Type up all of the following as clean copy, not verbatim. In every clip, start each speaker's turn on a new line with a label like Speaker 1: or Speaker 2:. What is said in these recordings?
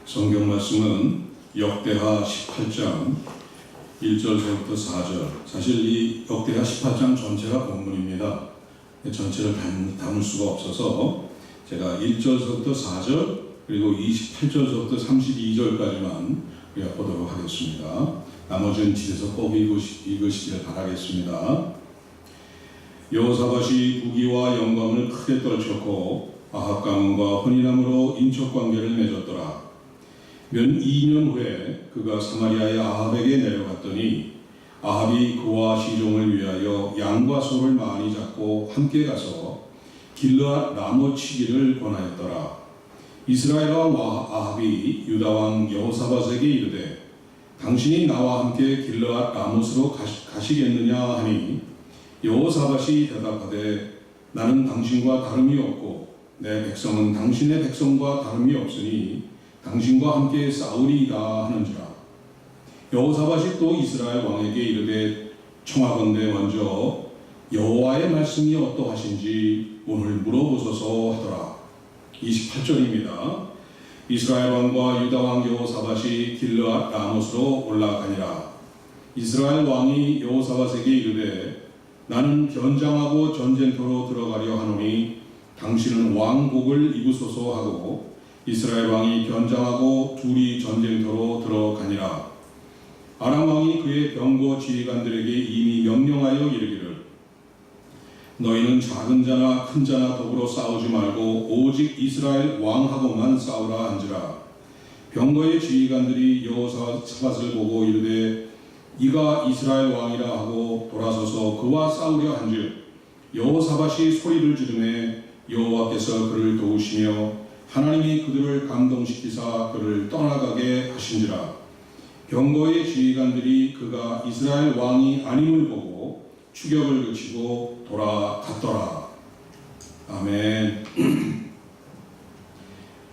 Speaker 1: 성경 말씀은 역대하 18장 1절부터 4절. 사실 이 역대하 18장 전체가 본문입니다. 전체를 담을 수가 없어서 제가 1절부터 4절 그리고 28절부터 32절까지만 보도록 하겠습니다. 나머지는 집에서 꼭 읽으시길 바라겠습니다. 여호사밧이 부귀와 영광을 크게 떨쳤고 아합 가문과 혼인함으로 인척관계를 맺었더라. 몇 2년 후에 그가 사마리아의 아합에게 내려갔더니 아합이 그와 시종을 위하여 양과 소를 많이 잡고 함께 가서 길르앗 라못 치기를 권하였더라. 이스라엘 왕 아합이 유다 왕 여호사밧에게 이르되 당신이 나와 함께 길르앗 라못으로 가시겠느냐 하니 여호사밧이 대답하되 나는 당신과 다름이 없고 내 백성은 당신의 백성과 다름이 없으니 당신과 함께 싸우리이다 하는지라. 여호사밧이 또 이스라엘 왕에게 이르되 청하건대 먼저 여호와의 말씀이 어떠하신지 오늘 물어보소서 하더라. 28절입니다. 이스라엘 왕과 유다 왕 여호사밧이 길르앗 라못으로 올라가니라. 이스라엘 왕이 여호사밧에게 이르되 나는 변장하고 전쟁터로 들어가려 하노니 당신은 왕복을 입으소서 하고 이스라엘 왕이 변장하고 둘이 전쟁터로 들어가니라. 아람 왕이 그의 병거 지휘관들에게 이미 명령하여 이르기를 너희는 작은 자나 큰 자나 더불어 싸우지 말고 오직 이스라엘 왕하고만 싸우라 한지라. 병거의 지휘관들이 여호사밧을 보고 이르되 이가 이스라엘 왕이라 하고 돌아서서 그와 싸우려 한즉 여호사밧이 소리를 지르매 여호와께서 그를 도우시며 하나님이 그들을 감동시키사 그를 떠나가게 하신지라. 병거의 지휘관들이 그가 이스라엘 왕이 아님을 보고 추격을 그치고 돌아갔더라. 아멘.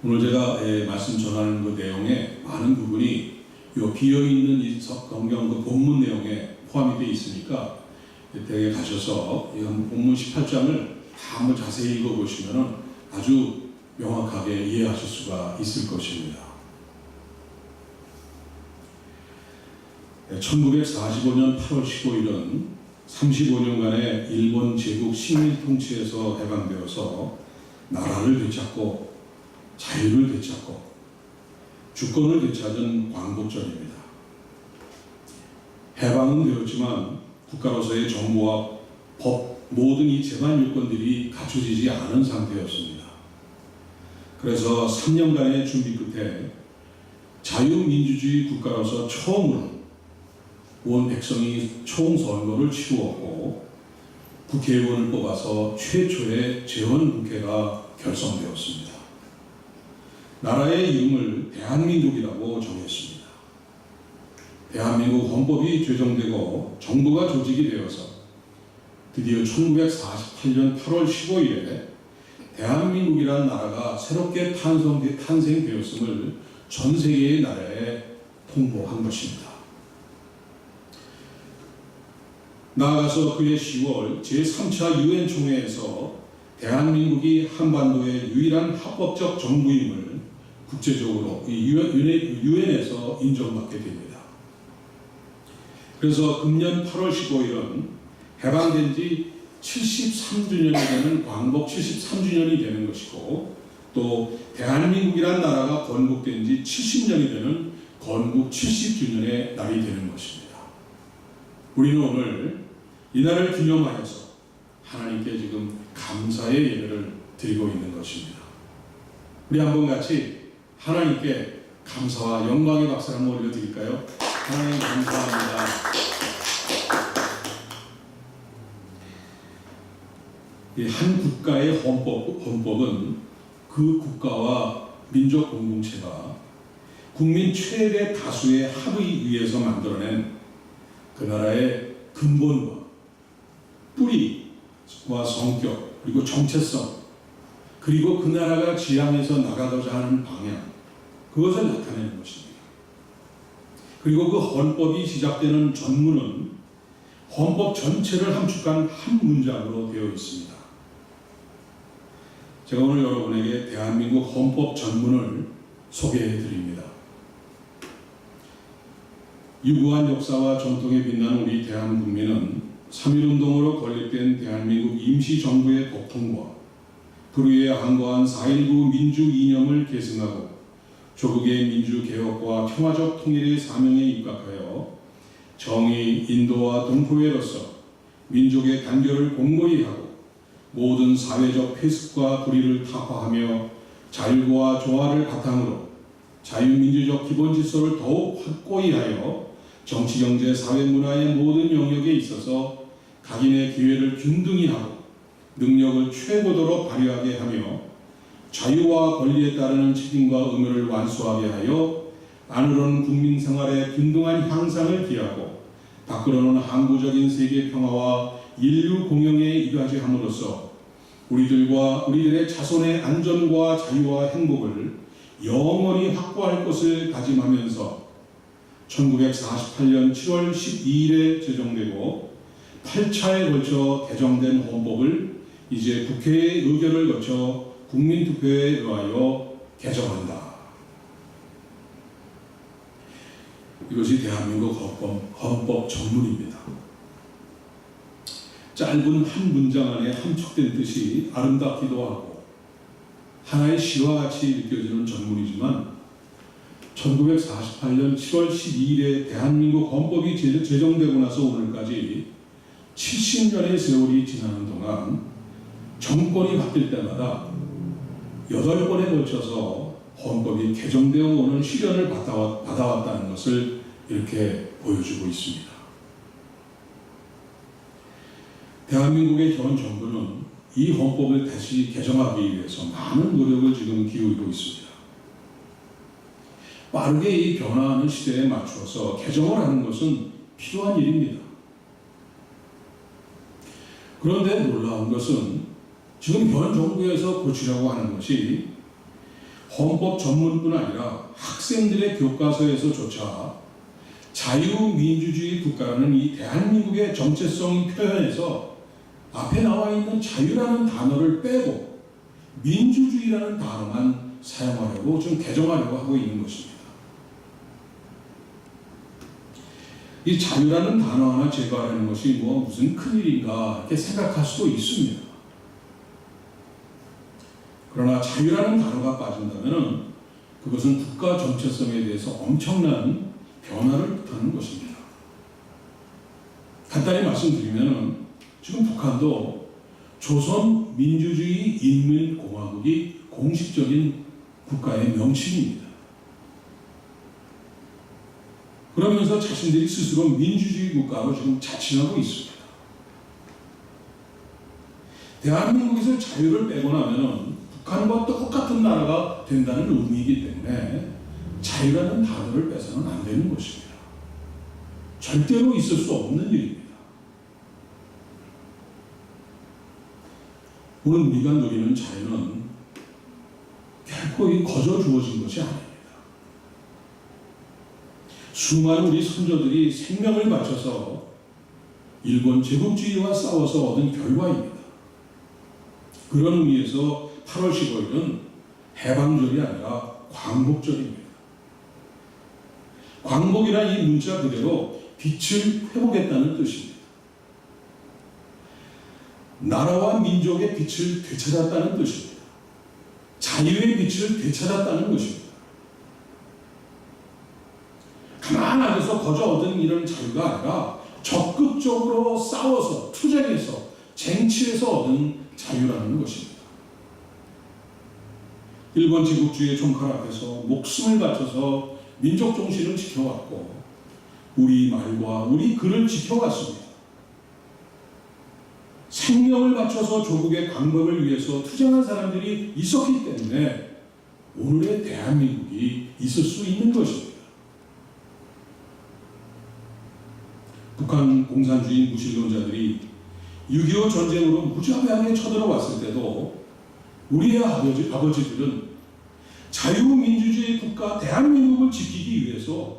Speaker 1: 오늘 제가 말씀 전하는 그 내용에 많은 부분이 요 비어있는 이 성경 그 본문 내용에 포함이 되어 있으니까 댁에 가셔서 이 본문 18장을 다 한번 자세히 읽어보시면 아주 명확하게 이해하실 수가 있을 것입니다. 1945년 8월 15일은 35년간의 일본 제국 식민 통치에서 해방되어서 나라를 되찾고 자유를 되찾고 주권을 되찾은 광복절입니다. 해방은 되었지만 국가로서의 정부와 법 모든 이 제반 요건들이 갖춰지지 않은 상태였습니다. 그래서 3년간의 준비 끝에 자유민주주의 국가로서 처음으로 온 백성이 총선거를 치루었고 국회의원을 뽑아서 최초의 재헌국회가 결성되었습니다. 나라의 이름을 대한민국이라고 정했습니다. 대한민국 헌법이 제정되고 정부가 조직이 되어서 드디어 1948년 8월 15일에 대한민국이라는 나라가 새롭게 탄생되었음을 전 세계의 나라에 통보한 것입니다. 나아가서 그해 10월 제3차 유엔 총회에서 대한민국이 한반도의 유일한 합법적 정부임을 국제적으로 유엔에서 인정받게 됩니다. 그래서 금년 8월 15일은 해방된 지 73주년이 되는 광복 73주년이 되는 것이고 또 대한민국이라는 나라가 건국된 지 70년이 되는 건국 70주년의 날이 되는 것입니다. 우리는 오늘 이 날을 기념하여서 하나님께 지금 감사의 예배를 드리고 있는 것입니다. 우리 한번 같이 하나님께 감사와 영광의 박수를 한번 올려드릴까요? 하나님 감사합니다. 한 국가의 헌법은 그 국가와 민족 공동체가 국민 최대 다수의 합의 위에서 만들어낸 그 나라의 근본과 뿌리와 성격 그리고 정체성 그리고 그 나라가 지향해서 나가고자 하는 방향 그것을 나타내는 것입니다. 그리고 그 헌법이 시작되는 전문은 헌법 전체를 함축한 한 문장으로 되어 있습니다. 제가 오늘 여러분에게 대한민국 헌법 전문을 소개해 드립니다. 유구한 역사와 전통에 빛나는 우리 대한국민은 3.1운동으로 건립된 대한민국 임시정부의 복통과 불의에 항거한 4.19 민주 이념을 계승하고 조국의 민주개혁과 평화적 통일의 사명에 입각하여 정의, 인도와 동포회로서 민족의 단결을 공고히 하고 모든 사회적 폐습과 불의를 타파하며 자율과 조화를 바탕으로 자유민주적 기본질서를 더욱 확고히 하여 정치, 경제, 사회, 문화의 모든 영역에 있어서 각인의 기회를 균등히 하고 능력을 최고도로 발휘하게 하며 자유와 권리에 따르는 책임과 의무를 완수하게 하여 안으로는 국민 생활의 균등한 향상을 기하고 밖으로는 항구적인 세계 평화와 인류 공영에 이바지함으로써 우리들과 우리들의 자손의 안전과 자유와 행복을 영원히 확보할 것을 다짐하면서 1948년 7월 12일에 제정되고 8차에 걸쳐 개정된 헌법을 이제 국회의 의결을 거쳐 국민투표에 의하여 개정한다. 이것이 대한민국 헌법 전문입니다. 짧은 한 문장 안에 함축된 뜻이 아름답기도 하고 하나의 시와 같이 느껴지는 전문이지만 1948년 7월 12일에 대한민국 헌법이 제정되고 나서 오늘까지 70년의 세월이 지나는 동안 정권이 바뀔 때마다 8번에 걸쳐서 헌법이 개정되어 오는 시련을 받아왔다는 것을 이렇게 보여주고 있습니다. 대한민국의 현 정부는 이 헌법을 다시 개정하기 위해서 많은 노력을 지금 기울이고 있습니다. 빠르게 이 변화하는 시대에 맞추어서 개정을 하는 것은 필요한 일입니다. 그런데 놀라운 것은 지금 현 정부에서 고치려고 하는 것이 헌법 전문뿐 아니라 학생들의 교과서에서조차 자유민주주의 국가라는 이 대한민국의 정체성 표현에서 앞에 나와 있는 자유라는 단어를 빼고 민주주의라는 단어만 사용하려고 지금 개정하려고 하고 있는 것입니다. 이 자유라는 단어 하나 제거하는 것이 무슨 큰일인가 이렇게 생각할 수도 있습니다. 그러나 자유라는 단어가 빠진다면 그것은 국가 정체성에 대해서 엄청난 변화를 뜻하는 것입니다. 간단히 말씀드리면 지금 북한도 조선민주주의인민공화국이 공식적인 국가의 명칭입니다. 그러면서 자신들이 스스로 민주주의 국가로 지금 자칭하고 있습니다. 대한민국에서 자유를 빼고 나면 북한과 똑같은 나라가 된다는 의미이기 때문에 자유라는 단어를 빼서는 안 되는 것입니다. 절대로 있을 수 없는 일입니다. 오늘 우리가 누리는 자유는 결코 거저 주어진 것이 아닙니다. 수많은 우리 선조들이 생명을 바쳐서 일본 제국주의와 싸워서 얻은 결과입니다. 그런 의미에서 8월 15일은 해방절이 아니라 광복절입니다. 광복이란 이 문자 그대로 빛을 회복했다는 뜻입니다. 나라와 민족의 빛을 되찾았다는 뜻입니다. 자유의 빛을 되찾았다는 것입니다. 가만 앉아서 거저 얻은 이런 자유가 아니라 적극적으로 싸워서 투쟁해서 쟁취해서 얻은 자유라는 것입니다. 일본 제국주의의 총칼 앞에서 목숨을 바쳐서 민족 정신을 지켜왔고 우리 말과 우리 글을 지켜왔습니다. 생명을 바쳐서 조국의 광복을 위해서 투쟁한 사람들이 있었기 때문에 오늘의 대한민국이 있을 수 있는 것입니다. 북한 공산주의 무신론자들이 6.25 전쟁으로 무자비하게 쳐들어왔을 때도 우리의 아버지들은 자유민주주의 국가 대한민국을 지키기 위해서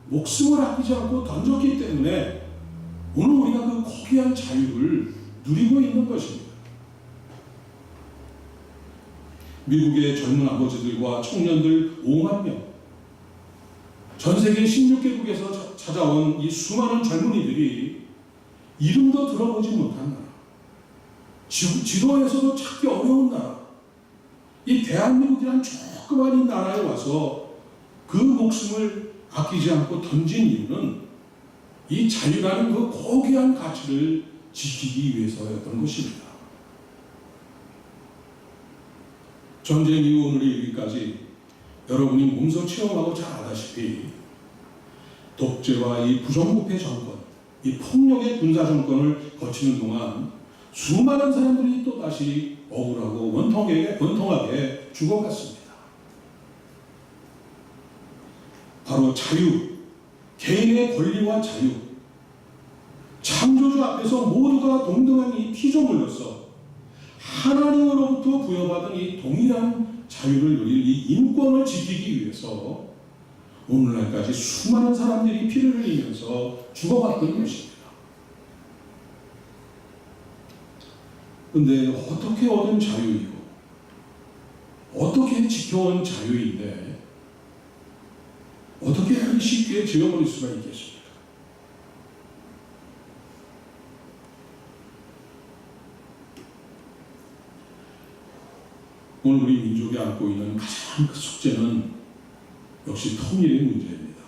Speaker 1: 목숨을 아끼지 않고 던졌기 때문에 오늘 우리가 그 고귀한 자유를 누리고 있는 것입니다. 미국의 젊은 아버지들과 청년들 5만 명, 전 세계 16개국에서 찾아온 이 수많은 젊은이들이 이름도 들어보지 못한 나라, 지도에서도 찾기 어려운 나라, 이 대한민국이란 조그만 이 나라에 와서 그 목숨을 아끼지 않고 던진 이유는 이 자유라는 그 고귀한 가치를 지키기 위해서였던 것입니다. 전쟁 이후 오늘에 이르기까지 여러분이 몸소 체험하고 잘 아다시피 독재와 이 부정부패 정권, 이 폭력의 군사 정권을 거치는 동안 수많은 사람들이 또 다시 억울하고 원통하게 죽어갔습니다. 바로 자유, 개인의 권리와 자유, 창조주 앞에서 모두가 동등한 이 피조물로서 하나님으로부터 부여받은 이 동일한 자유를 누릴 이 인권을 지키기 위해서 오늘날까지 수많은 사람들이 피를 흘리면서 죽어갔던 것입니다. 그런데 어떻게 얻은 자유이고 어떻게 지켜온 자유인데 어떻게 그렇게 쉽게 지워버릴 수가 있겠습니까? 오늘 우리 민족이 안고 있는 가장 큰 숙제는 역시 통일의 문제입니다.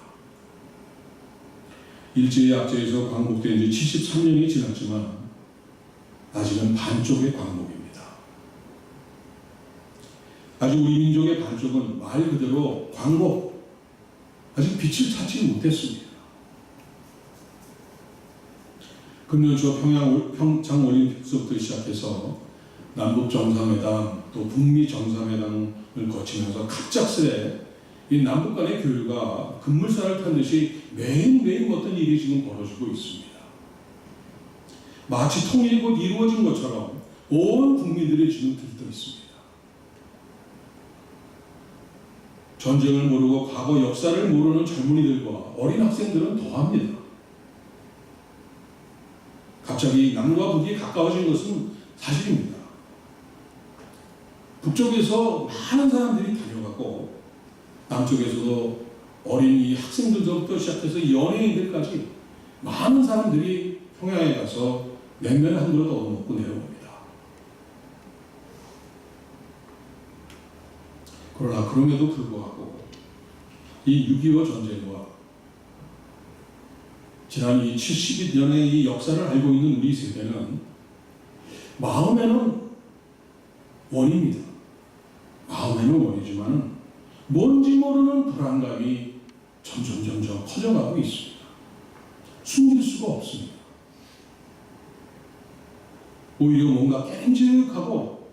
Speaker 1: 일제약제에서 광복된 지 73년이 지났지만 아직은 반쪽의 광복입니다. 아직 우리 민족의 반쪽은 말 그대로 광복, 아직 빛을 찾지 못했습니다. 금년 초 평창올림픽부터 시작해서 남북 정상회담 또 북미 정상회담을 거치면서 갑작스레 이 남북 간의 교류가 급물살을 탄 듯이 매일매일 어떤 일이 지금 벌어지고 있습니다. 마치 통일이 곧 이루어진 것처럼 온 국민들이 지금 들떠 있습니다. 전쟁을 모르고 과거 역사를 모르는 젊은이들과 어린 학생들은 더합니다. 갑자기 남과 북이 가까워진 것은 사실입니다. 북쪽에서 많은 사람들이 다녀갔고 남쪽에서도 어린 이 학생들부터 시작해서 연예인들까지 많은 사람들이 평양에 가서 냉면 한 그릇 얻어먹고 내려옵니다. 그러나 그럼에도 불구하고 이 6.25 전쟁과 지난 이 70년의 이 역사를 알고 있는 우리 세대는 마음에는 원입니다. 마음에는 원이지만 뭔지 모르는 불안감이 점점 커져가고 있습니다. 숨길 수가 없습니다. 오히려 뭔가 깨름직하고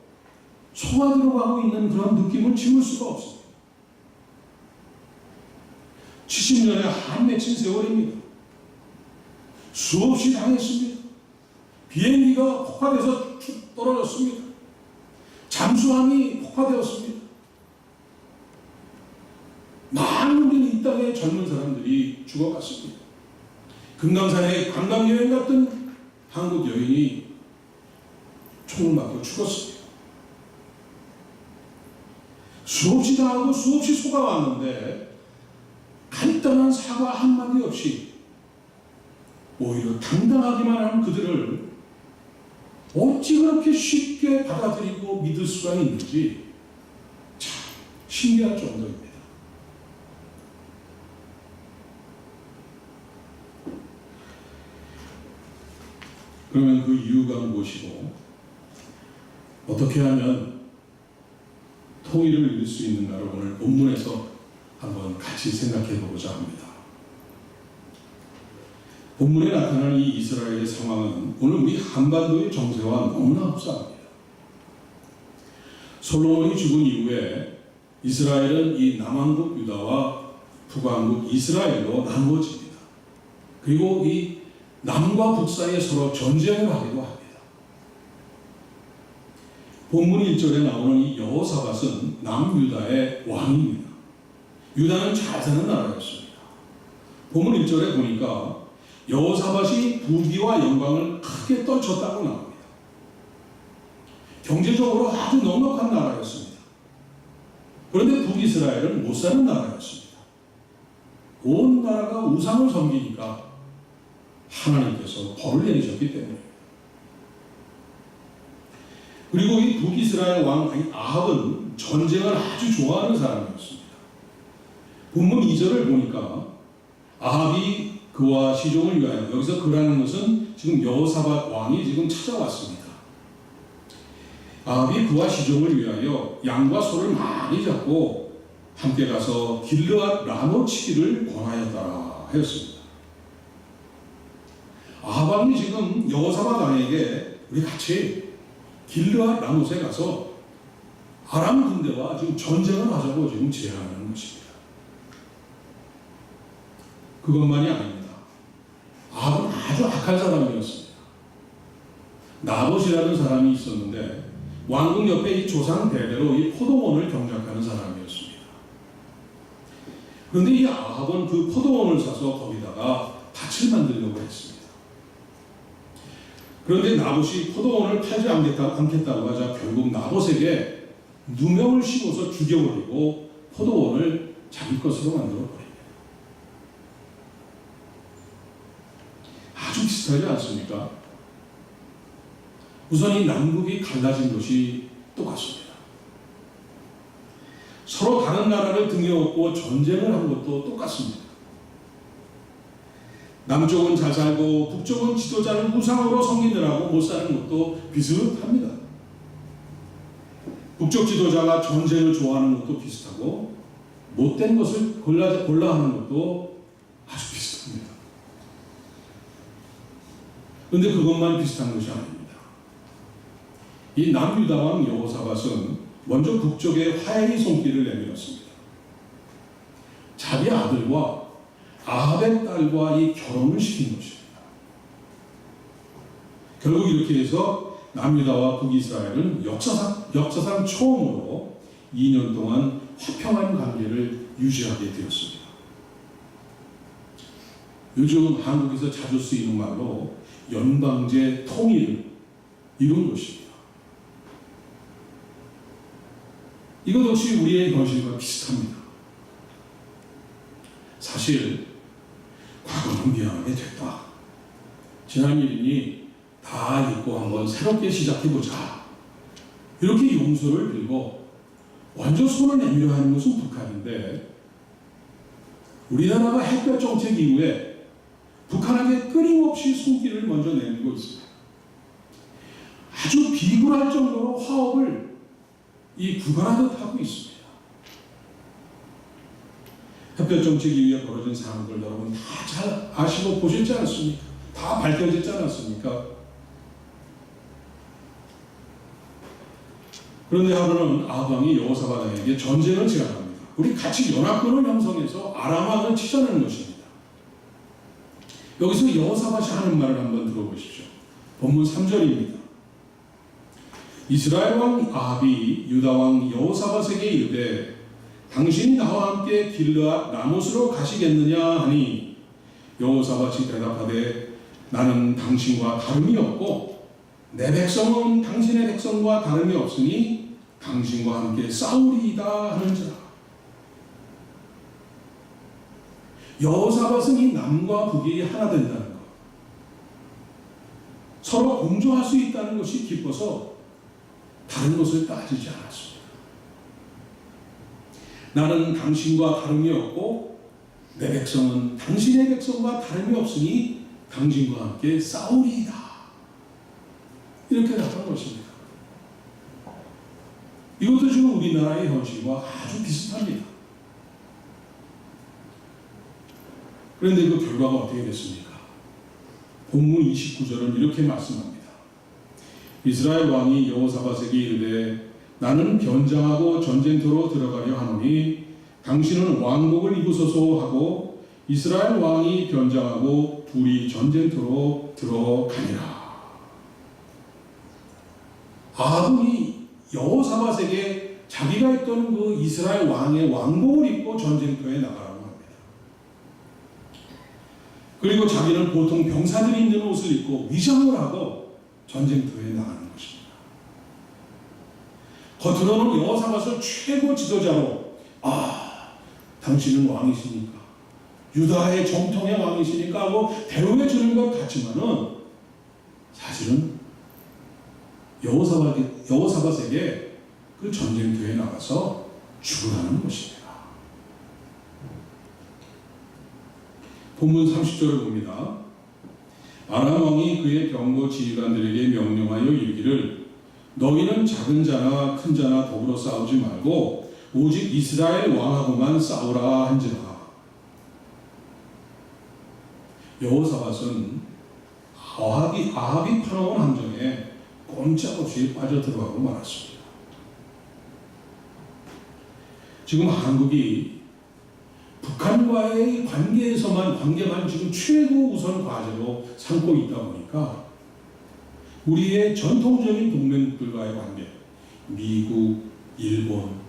Speaker 1: 속아 들어가고 있는 그런 느낌을 지울 수가 없습니다. 70년의 한 맺힌 세월입니다. 수없이 당했습니다. 비행기가 폭파돼서 떨어졌습니다. 잠수함이 폭파되었습니다. 많은 이 땅의 젊은 사람들이 죽어갔습니다. 금강산에 관광여행 갔던 한국 여인이 총을 맞고 죽었습니다. 수없이 당하고 수없이 속아왔는데 간단한 사과 한마디 없이 오히려 당당하기만 한 그들을 어찌 그렇게 쉽게 받아들이고 믿을 수가 있는지 참 신기할 정도입니다. 그러면 그 이유가 무엇이고 어떻게 하면 통일을 이룰 수 있는가를 오늘 본문에서 한번 같이 생각해 보고자 합니다. 본문에 나타나는 이 이스라엘의 상황은 오늘 우리 한반도의 정세와 너무나 흡사합니다. 솔로몬이 죽은 이후에 이스라엘은 이 남왕국 유다와 북왕국 이스라엘로 나누어집니다. 그리고 이 남과 북 사이에 서로 전쟁을 하기도 합니다. 본문 1절에 나오는 이 여호사밧은 남유다의 왕입니다. 유다는 잘 사는 나라였습니다. 본문 1절에 보니까 여호사밧이 부귀와 영광을 크게 떨쳤다고 나옵니다. 경제적으로 아주 넉넉한 나라였습니다. 그런데 북이스라엘은 못 사는 나라였습니다. 온 나라가 우상을 섬기니까 하나님께서 벌을 내리셨기 때문에. 그리고 이 북이스라엘 왕 아합은 전쟁을 아주 좋아하는 사람이었습니다. 본문 2절을 보니까 아합이 그와 시종을 위하여, 여기서 그라는 것은 지금 여호사밧 왕이 지금 찾아왔습니다. 아합이 그와 시종을 위하여 양과 소를 많이 잡고 함께 가서 길르앗 라모 치기를 권하였더라 하였습니다. 아합 왕이 지금 여호사밧 왕에게 우리 같이 길르앗 라못에 가서 아람 군대와 지금 전쟁을 하자고 지금 제안하는 것입니다. 그것만이 아닙니다. 아합은 아주 악한 사람이었습니다. 나봇이라는 사람이 있었는데 왕궁 옆에 이 조상 대대로 이 포도원을 경작하는 사람이었습니다. 그런데 이 아합은 그 포도원을 사서 거기다가 밭을 만들려고 했습니다. 그런데 나봇이 포도원을 팔지 않겠다고 하자 결국 나봇에게 누명을 씌워서 죽여버리고 포도원을 자기 것으로 만들어버립니다. 아주 비슷하지 않습니까? 우선 이 남북이 갈라진 것이 똑같습니다. 서로 다른 나라를 등에 업고 전쟁을 한 것도 똑같습니다. 남쪽은 잘 살고 북쪽은 지도자를 우상으로 섬기느라고 못 사는 것도 비슷합니다. 북쪽 지도자가 전쟁을 좋아하는 것도 비슷하고 못된 것을 골라 하는 것도 아주 비슷합니다. 그런데 그것만 비슷한 것이 아닙니다. 이 남유다 왕 여호사밧은 먼저 북쪽에 화해의 손길을 내밀었습니다. 자기 아들과 아합의 딸과 이 결혼을 시킨 것입니다. 결국 이렇게 해서 남유다와 북이스라엘은 역사상 처음으로 2년 동안 화평한 관계를 유지하게 되었습니다. 요즘 한국에서 자주 쓰이는 말로 연방제 통일을 이룬 것입니다. 이것 역시 우리의 현실과 비슷합니다. 사실 과거는 미안하게 됐다. 지난 일이니 다 잊고 한번 새롭게 시작해보자. 이렇게 용서를 빌고 먼저 손을 내밀어 하는 것은 북한인데, 우리나라가 햇볕 정책 이후에 북한에게 끊임없이 손길을 먼저 내밀고 있습니다. 아주 비굴할 정도로 화업을 구간하듯 하고 있습니다. 햇볕 정책 이후에 벌어진 상황들 여러분 다 잘 아시고 보셨지 않습니까? 다 밝혀졌지 않았습니까? 그런데 하루는 아합 왕이 여호사밧에게 전쟁을 제안합니다. 우리 같이 연합군을 형성해서 아람 왕을 치자는 것입니다. 여기서 여호사밧이 하는 말을 한번 들어보십시오. 본문 3절입니다. 이스라엘 왕 아합이 유다 왕 여호사밧에게 이르되 당신이 나와 함께 길르앗 라못으로 가시겠느냐 하니 여호사밧이 대답하되 나는 당신과 다름이 없고 내 백성은 당신의 백성과 다름이 없으니 당신과 함께 싸우리이다 하는지라. 여호사밧은 이 남과 북이 하나 된다는 것, 서로 공존할 수 있다는 것이 기뻐서 다른 것을 따지지 않았습니다. 나는 당신과 다름이 없고 내 백성은 당신의 백성과 다름이 없으니 당신과 함께 싸우리이다. 이렇게 답한 것입니다. 이것도 지금 우리나라의 현실과 아주 비슷합니다. 그런데 그 결과가 어떻게 됐습니까? 본문 29절은 이렇게 말씀합니다. 이스라엘 왕이 여호사밧에게 이르되 나는 변장하고 전쟁터로 들어가려 하노니 당신은 왕복을 입으소서 하고 이스라엘 왕이 변장하고 둘이 전쟁터로 들어가니라. 아합이 여호사밧에게 자기가 있던 그 이스라엘 왕의 왕복을 입고 전쟁터에 나가라고 합니다. 그리고 자기는 보통 병사들이 입는 옷을 입고 위장을 하고 전쟁터에 나가는 것입니다. 겉으로는 여호사밧을 최고 지도자로 당신은 왕이시니까, 유다의 정통의 왕이시니까 하고 대우해 주는 것 같지만은 사실은 여호사밧에게 그 전쟁터에 나가서 죽으라는 것입니다. 본문 30절을 봅니다. 아람 왕이 그의 병거 지휘관들에게 명령하여 이르기를 너희는 작은 자나 큰 자나 더불어 싸우지 말고 오직 이스라엘 왕하고만 싸우라 한지라. 여호사밧은 아합이 파놓은 함정에 꼼짝없이 빠져들어가고 말았습니다. 지금 한국이 북한과의 관계만 지금 최고 우선 과제로 삼고 있다 보니까 우리의 전통적인 동맹국들과의 관계, 미국, 일본,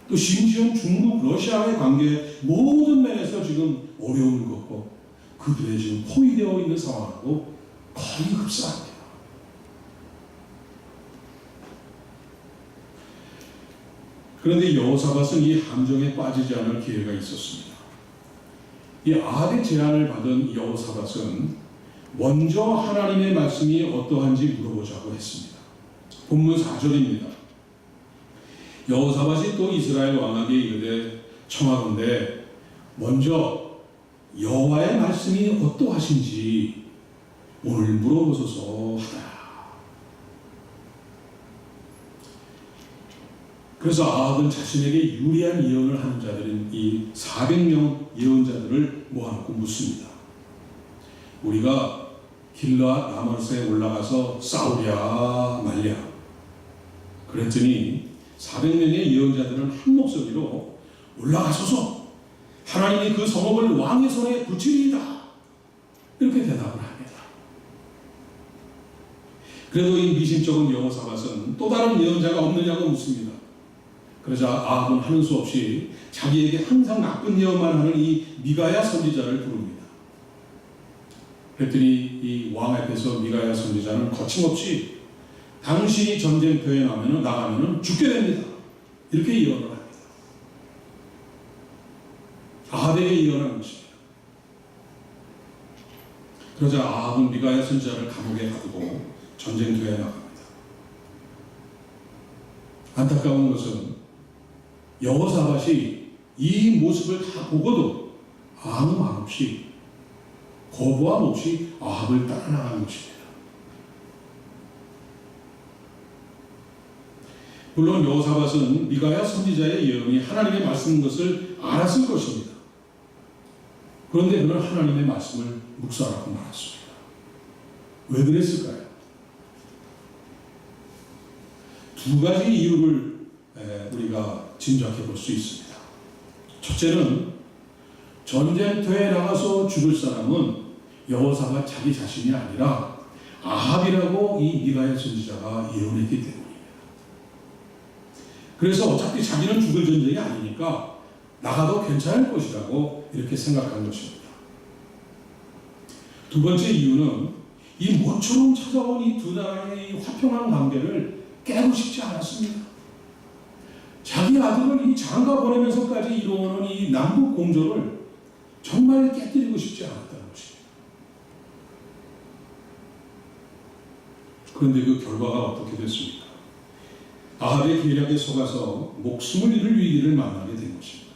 Speaker 1: 또 심지어 중국, 러시아의 관계 모든 면에서 지금 어려움을 겪고 그들의 지금 포위되어 있는 상황하고 거의 흡사합니다. 그런데 여호사밧은 이 함정에 빠지지 않을 기회가 있었습니다. 이 아합의 제안을 받은 여호사밧은 먼저 하나님의 말씀이 어떠한지 물어보자고 했습니다. 본문 4절입니다. 여호사밧이 또 이스라엘 왕에게 이르되 청하건대 먼저 여호와의 말씀이 어떠하신지 오늘 물어보소서 하더라. 그래서 아합은 자신에게 유리한 예언을 하는 자들인 이 400명 예언자들을 모아놓고 묻습니다. 우리가 길르앗 라모스에 올라가서 싸우랴 말랴. 그랬더니 400명의 예언자들은 한 목소리로 올라가소서 하나님이 그 성읍을 왕의 손에 붙이리이다. 이렇게 대답을 합니다. 그래도 이 미심쩍은 여호사밧은 또 다른 예언자가 없느냐고 묻습니다. 그러자 아합은 하는 수 없이 자기에게 항상 나쁜 예언만 하는 이 미가야 선지자를 부릅니다. 그랬더니 이 왕 앞에서 미가야 선지자는 거침없이 당신이 전쟁터에 나가면은 죽게 됩니다. 이렇게 예언을 합니다. 아합에게 예언한 것입니다. 그러자 아합은 미가야 선지자를 감옥에 가두고 전쟁터에 나갑니다. 안타까운 것은 여호사밧이 이 모습을 다 보고도 아무 말 없이 거부함 없이 아합을 따라 나가는 것입니다. 물론 여호사밧은 미가야 선지자의 예언이 하나님의 말씀인 것을 알았을 것입니다. 그런데 그는 하나님의 말씀을 묵살하고 말았습니다. 왜 그랬을까요? 두 가지 이유를 우리가 짐작해 볼 수 있습니다. 첫째는 전쟁터에 나가서 죽을 사람은 여호사밧 자기 자신이 아니라 아합이라고 이 미가야 선지자가 예언했기 때문입니다. 그래서 어차피 자기는 죽을 전쟁이 아니니까 나가도 괜찮을 것이라고 이렇게 생각한 것입니다. 두 번째 이유는 이 모처럼 찾아온 이 두 나라의 화평한 관계를 깨고 싶지 않았습니다. 자기 아들을 이 장가 보내면서까지 이루어오는 이 남북 공조를 정말 깨뜨리고 싶지 않았다는 것입니다. 그런데 그 결과가 어떻게 됐습니까? 아합의 계략에 속아서 목숨을 잃을 위기를 만나게 된 것입니다.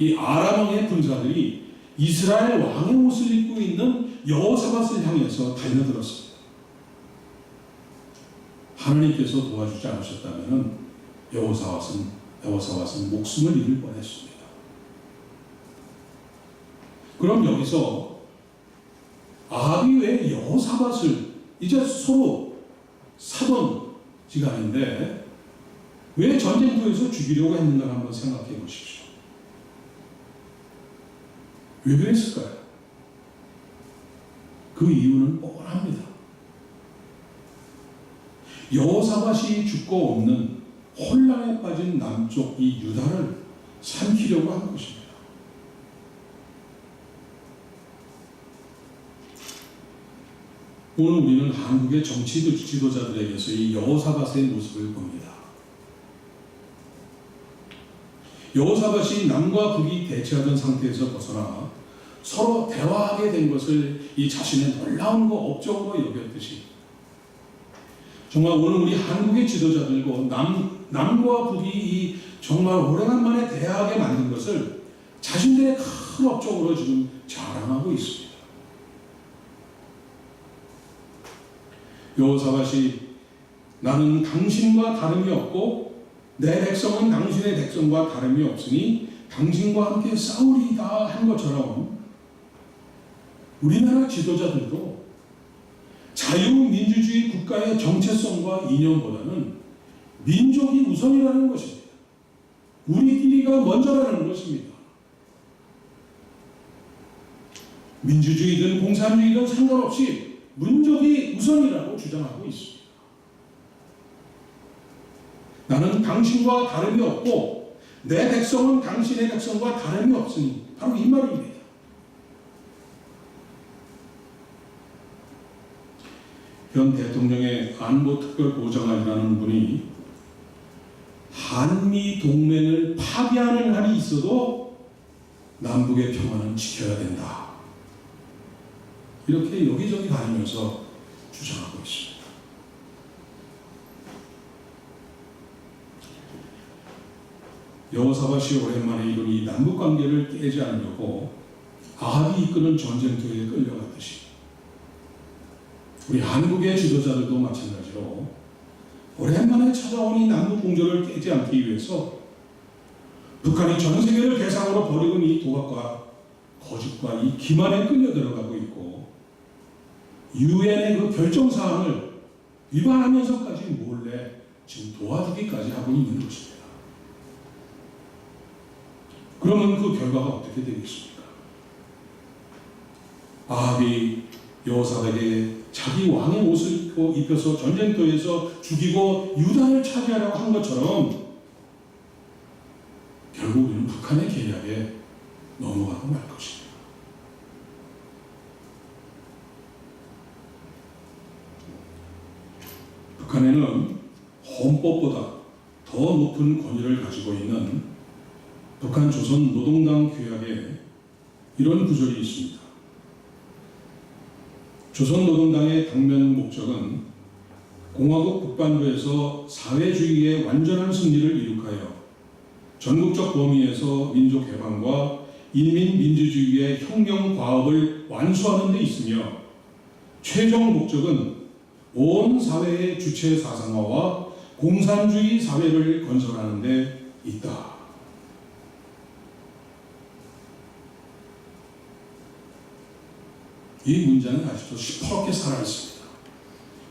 Speaker 1: 이 아람 왕의 군사들이 이스라엘 왕의 옷을 입고 있는 여호사밧을 향해서 달려들었습니다. 하나님께서 도와주지 않으셨다면 여호사밧은 목숨을 잃을 뻔했습니다. 그럼 여기서 아합이 왜 여호사밧을 이제 서로 사돈 지간인데 왜 전쟁터에서 죽이려고 했는가 한번 생각해 보십시오. 왜 그랬을까요? 그 이유는 뻔합니다. 여호사밧이 죽고 없는 혼란에 빠진 남쪽 이 유다를 삼키려고 한 것입니다. 오늘 우리는 한국의 정치 지도자들에게서 이 여호사밧의 모습을 봅니다. 여호사밧이 남과 북이 대치하던 상태에서 벗어나 서로 대화하게 된 것을 이 자신의 놀라운 거 업적으로 여겼듯이 정말 오늘 우리 한국의 지도자들고 남과 북이 이 정말 오래간만에 대화하게 만든 것을 자신들의 큰 업적으로 지금 자랑하고 있습니다. 여호사밧이 나는 당신과 다름이 없고 내 백성은 당신의 백성과 다름이 없으니 당신과 함께 싸우리이다 한 것처럼 우리나라 지도자들도 자유민주주의 국가의 정체성과 이념보다는 민족이 우선이라는 것입니다. 우리끼리가 먼저라는 것입니다. 민주주의든 공산주의든 상관없이 민족이 우선이라고 주장하고 있습니다. 나는 당신과 다름이 없고 내 백성은 당신의 백성과 다름이 없으니 바로 이 말입니다. 현 대통령의 안보특별보좌관이라는 분이 한미 동맹을 파괴하는 한이 있어도 남북의 평화는 지켜야 된다. 이렇게 여기저기 다니면서 주장하고 있습니다. 여호사밧이 오랜만에 이룬 이 남북관계를 깨지 않으려고 아합이 이끄는 전쟁터에 끌려갔듯이 우리 한국의 지도자들도 마찬가지로 오랜만에 찾아온 이 남북공조를 깨지 않기 위해서 북한이 전 세계를 대상으로 벌이는 이 도박과 거짓과 이 기만에 끌려 들어가고 있고 유엔의 그 결정사항을 위반하면서까지 몰래 지금 도와주기까지 하고 있는 것입니다. 그러면 그 결과가 어떻게 되겠습니까? 아합이 여호사밧에게 자기 왕의 옷을 입혀서 전쟁터에서 죽이고 유단을 차지하려고 한 것처럼 결국 우리는 북한의 계략에 넘어가고 말 것입니다. 북한에는 헌법보다 더 높은 권위를 가지고 있는 북한 조선노동당 규약에 이런 구절이 있습니다. 조선노동당의 당면 목적은 공화국 북반부에서 사회주의의 완전한 승리를 이룩하여 전국적 범위에서 민족 해방과 인민민주주의의 혁명 과업을 완수하는 데 있으며 최종 목적은 온 사회의 주체 사상화와 공산주의 사회를 건설하는 데 있다. 이 문장은 아직도 시퍼렇게 살아있습니다.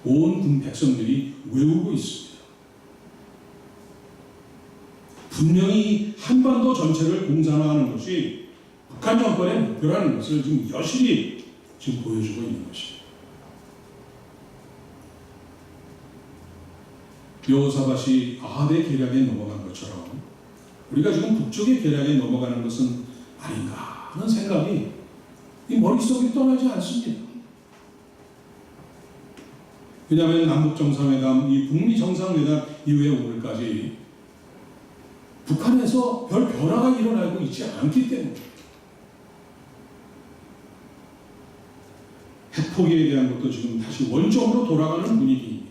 Speaker 1: 온 군 백성들이 외우고 있습니다. 분명히 한반도 전체를 공산화하는 것이 북한 정권의 목표라는 것을 지금 여실히 지금 보여주고 있는 것입니다. 여호사밧이 아합의 계략에 넘어간 것처럼 우리가 지금 북쪽의 계략에 넘어가는 것은 아닌가 하는 생각이 이 머릿속에 떠나지 않습니다. 왜냐하면 남북정상회담, 이 북미정상회담 이후에 오늘까지 북한에서 별 변화가 일어나고 있지 않기 때문입니다. 핵포기에 대한 것도 지금 다시 원점으로 돌아가는 분위기입니다.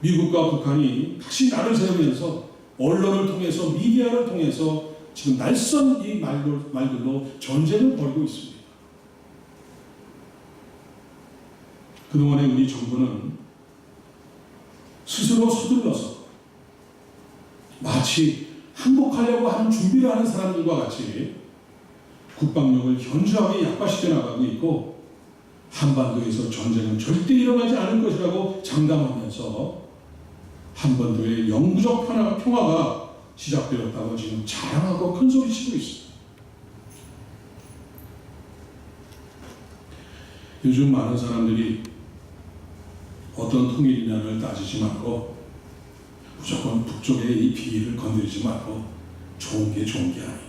Speaker 1: 미국과 북한이 다시 날을 세우면서 언론을 통해서 미디어를 통해서 지금 날선 이 말들로 전쟁을 벌이고 있습니다. 그동안에 우리 정부는 스스로 서둘러서 마치 항복하려고 하는 준비를 하는 사람들과 같이 국방력을 현저하게 약화시켜 나가고 있고 한반도에서 전쟁은 절대 일어나지 않을 것이라고 장담하면서 한반도의 영구적 평화가 시작되었다고 지금 자랑하고 큰소리치고 있습니다. 요즘 많은 사람들이 어떤 통일이냐를 따지지 말고 무조건 북쪽의 이 비위를 건드리지 말고 좋은 게 아닙니다.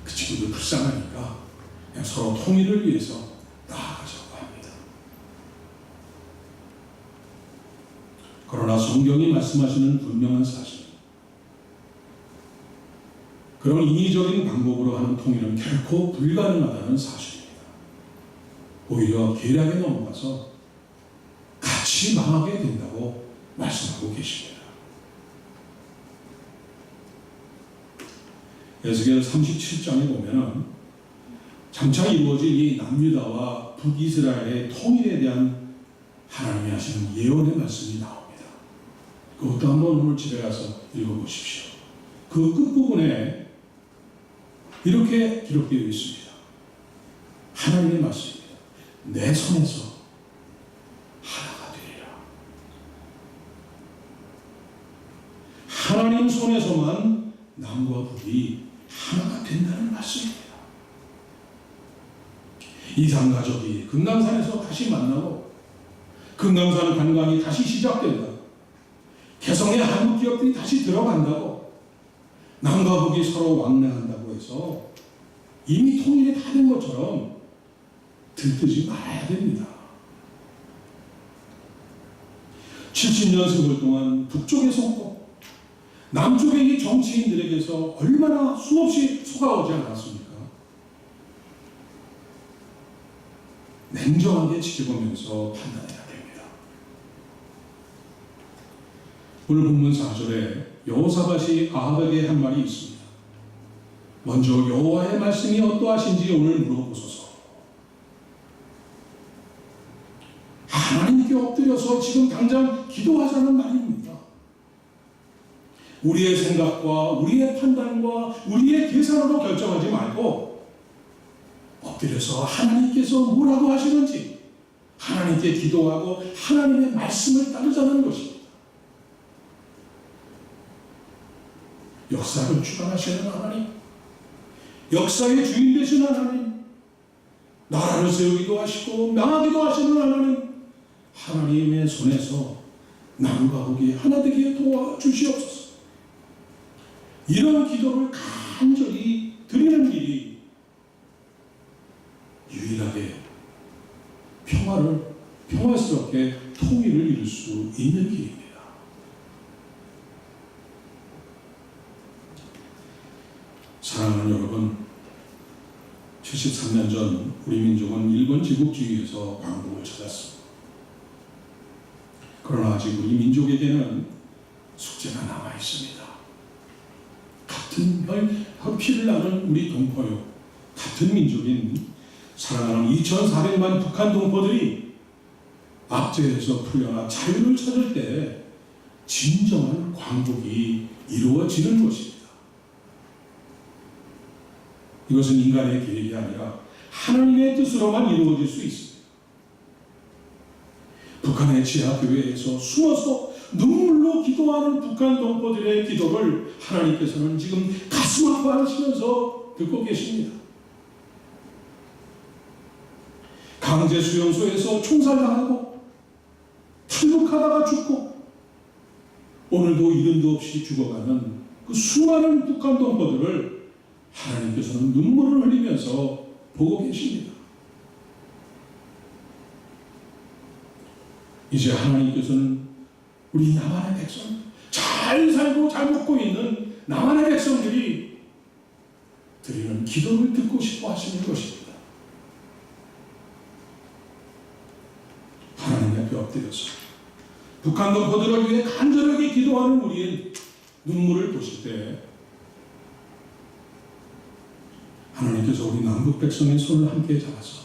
Speaker 1: 그 친구들 불쌍하니까 그냥 서로 통일을 위해서 나아가자고 합니다. 그러나 성경이 말씀하시는 분명한 사실, 그런 인위적인 방법으로 하는 통일은 결코 불가능하다는 사실입니다. 오히려 계략에 넘어가서 같이 망하게 된다고 말씀하고 계십니다. 에스겔 37장에 보면은 장차 이루어질 이 남유다와 북이스라엘의 통일에 대한 하나님이 하시는 예언의 말씀이 나옵니다. 그것도 한번 오늘 집에 가서 읽어보십시오. 그 끝부분에 이렇게 기록되어 있습니다. 하나님의 말씀입니다. 내 손에서 하나가 되리라. 하나님 손에서만 남과 북이 하나가 된다는 말씀입니다. 이산가족이 금강산에서 다시 만나고 금강산 관광이 다시 시작된다. 개성의 한국 기업들이 다시 들어간다고 남과 북이 서로 왕래한다고 해서 이미 통일이 다 된 것처럼 들뜨지 말아야 됩니다. 70년 세월 동안 북쪽의 성공, 남쪽의 이 정치인들에게서 얼마나 수없이 속아오지 않았습니까? 냉정하게 지켜보면서 판단해야 됩니다. 오늘 본문 4절에 여호사밧이 아합에게 한 말이 있습니다. 먼저 여호와의 말씀이 어떠하신지 오늘 물어보소서. 하나님께 엎드려서 지금 당장 기도하자는 말입니다. 우리의 생각과 우리의 판단과 우리의 계산으로 결정하지 말고 엎드려서 하나님께서 뭐라고 하시는지 하나님께 기도하고 하나님의 말씀을 따르자는 것입니다. 역사를 주관하시는 하나님, 역사의 주인 되신 하나님, 나라를 세우기도 하시고 명하기도 하시는 하나님, 하나님의 손에서 남과 북이 하나 되게 도와주시옵소서. 이런 기도를 간절히 드리는 길이 유일하게 평화스럽게 통일을 이룰 수 있는 길입니다. 사랑하는 여러분, 73년 전 우리 민족은 일본 제국주의에서 광복을 찾았습니다. 그러나 아직 우리 민족에게는 숙제가 남아 있습니다. 같은 피를 나는 우리 동포요, 같은 민족인 사랑하는 2,400만 북한 동포들이 압제에서 풀려나 자유를 찾을 때 진정한 광복이 이루어지는 것입니다. 이것은 인간의 계획이 아니라 하나님의 뜻으로만 이루어질 수 있습니다. 북한의 지하교회에서 숨어서 눈물로 기도하는 북한 동포들의 기도를 하나님께서는 지금 가슴 아파하시면서 듣고 계십니다. 강제 수용소에서 총살당하고 탈북하다가 죽고 오늘도 이름도 없이 죽어가는 그 수많은 북한 동포들을 하나님께서는 눈물을 흘리면서 보고 계십니다. 이제 하나님께서는 우리 남한의 백성, 잘 살고 잘 먹고 있는 남한의 백성들이 드리는 기도를 듣고 싶어 하시는 것입니다. 하나님 앞에 엎드려서 북한 동포들을 위해 간절하게 기도하는 우리의 눈물을 보실 때 하나님께서 우리 남북 백성의 손을 함께 잡아서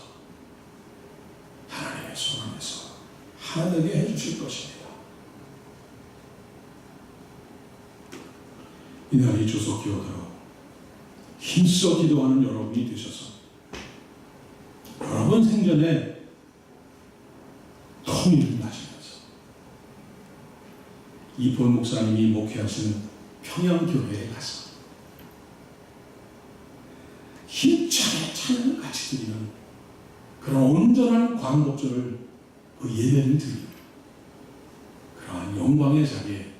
Speaker 1: 하나님의 손 안에서 하나 되게 해주실 것입니다. 이날이 주석 기도대로 힘써 기도하는 여러분이 되셔서 여러분 생전에 통일을 나시면서 이본 목사님이 목회하시는 평양교회에 가서 힘차게 찬양을 같이 드리는 그런 온전한 광복절을 그 예배를 드리는 그러한 영광의 자리에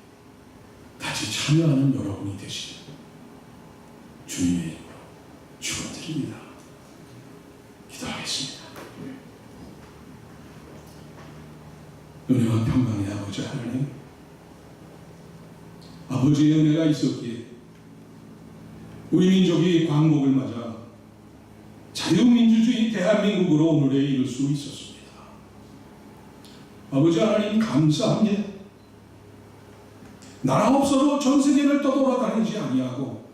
Speaker 1: 같이 참여하는 여러분이 되시길 주님의 이름으로 축원드립니다. 기도하겠습니다. 은혜와 평강의 아버지 하나님, 아버지의 은혜가 있었기에 우리 민족이 광복을 맞아 자유민주주의 대한민국으로 오늘에 이를 수 있었습니다. 아버지 하나님 감사합니다. 나라 없어도 전 세계를 떠돌아다니지 아니하고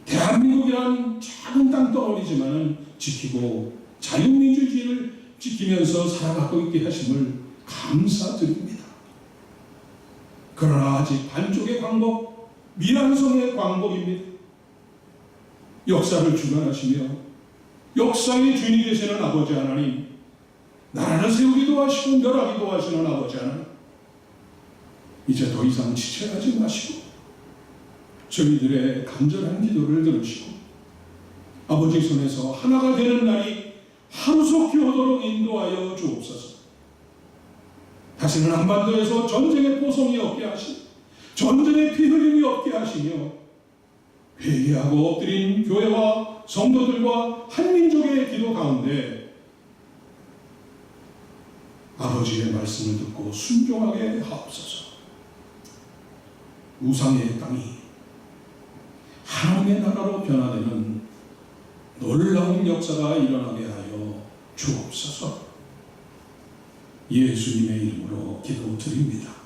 Speaker 1: 대한민국이란 작은 땅덩어리지만은 지키고 자유민주주의를 지키면서 살아가고 있게 하심을 감사드립니다. 그러나 아직 반쪽의 광복, 미완성의 광복입니다. 역사를 주관하시며 역사의 주인이 되시는 아버지 하나님, 나라를 세우기도 하시고 멸하기도 하시는 아버지 하나님, 이제 더 이상 지체하지 마시고 저희들의 간절한 기도를 들으시고 아버지 손에서 하나가 되는 날이 하루속히 오도록 인도하여 주옵소서. 다시는 한반도에서 전쟁의 포성이 없게 하시고 전쟁의 피 흘림이 없게 하시며 회개하고 엎드린 교회와 성도들과 한민족의 기도 가운데 아버지의 말씀을 듣고 순종하게 하옵소서. 우상의 땅이 하나님의 나라로 변화되는 놀라운 역사가 일어나게 하여 주옵소서. 예수님의 이름으로 기도드립니다.